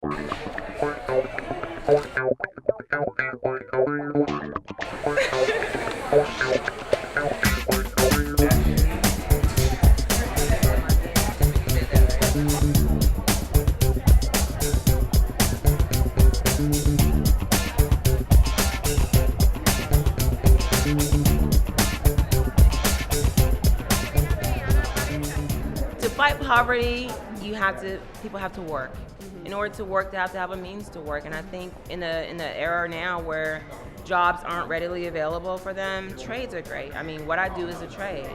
To fight poverty, people have to work. In order to work, they have to have a means to work. And I think in the era now where jobs aren't readily available for them, trades are great. I mean, what I do is a trade,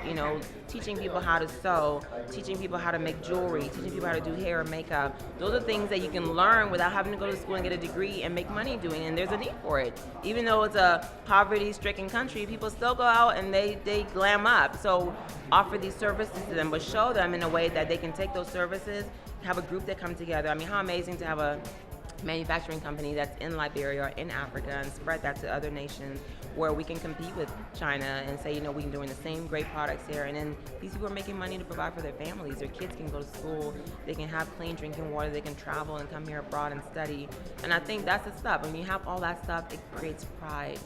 teaching people how to sew, teaching people how to make jewelry, teaching people how to do hair and makeup. Those are things that you can learn without having to go to school and get a degree and make money doing, and there's a need for it. Even though it's a poverty-stricken country, people still go out and they glam up. So offer these services to them, but show them in a way that they can take those services, have a group that come together. I mean, how amazing to have a manufacturing company that's in Liberia or in Africa and spread that to other nations where we can compete with China and say, we can doing the same great products here, and then these people are making money to provide for their families. Their kids can go to school, they can have clean drinking water, they can travel and come here abroad and study. And I think that's the stuff. When you have all that stuff, it creates pride.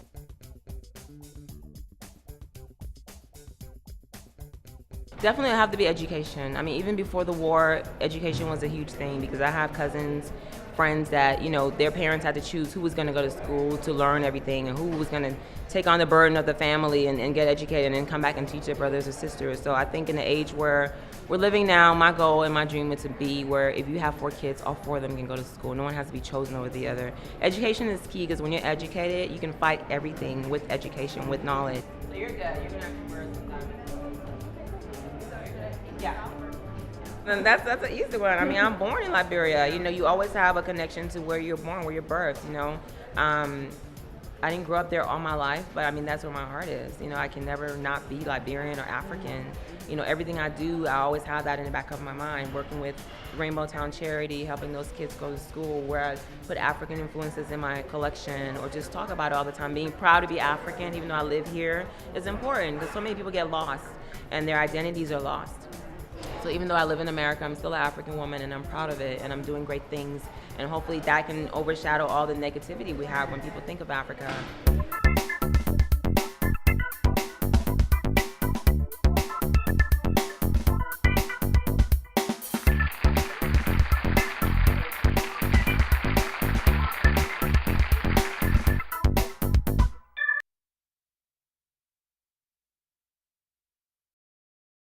Definitely have to be education. I mean, even before the war, education was a huge thing because I have cousins, friends that, their parents had to choose who was going to go to school to learn everything and who was going to take on the burden of the family and get educated and come back and teach their brothers or sisters. So I think in the age where we're living now, my goal and my dream is to be where if you have 4 kids, all 4 of them can go to school. No one has to be chosen over the other. Education is key because when you're educated, you can fight everything with education, with knowledge. So you're good. You're going to have to work sometimes. Yeah. And that's an easy one. I mean, I'm born in Liberia. You always have a connection to where you're born, where you're birthed, I didn't grow up there all my life, but I mean, that's where my heart is. I can never not be Liberian or African. Everything I do, I always have that in the back of my mind, working with Rainbow Town Charity, helping those kids go to school, where I put African influences in my collection or just talk about it all the time. Being proud to be African, even though I live here, is important because so many people get lost and their identities are lost. So even though I live in America, I'm still an African woman and I'm proud of it and I'm doing great things. And hopefully that can overshadow all the negativity we have when people think of Africa.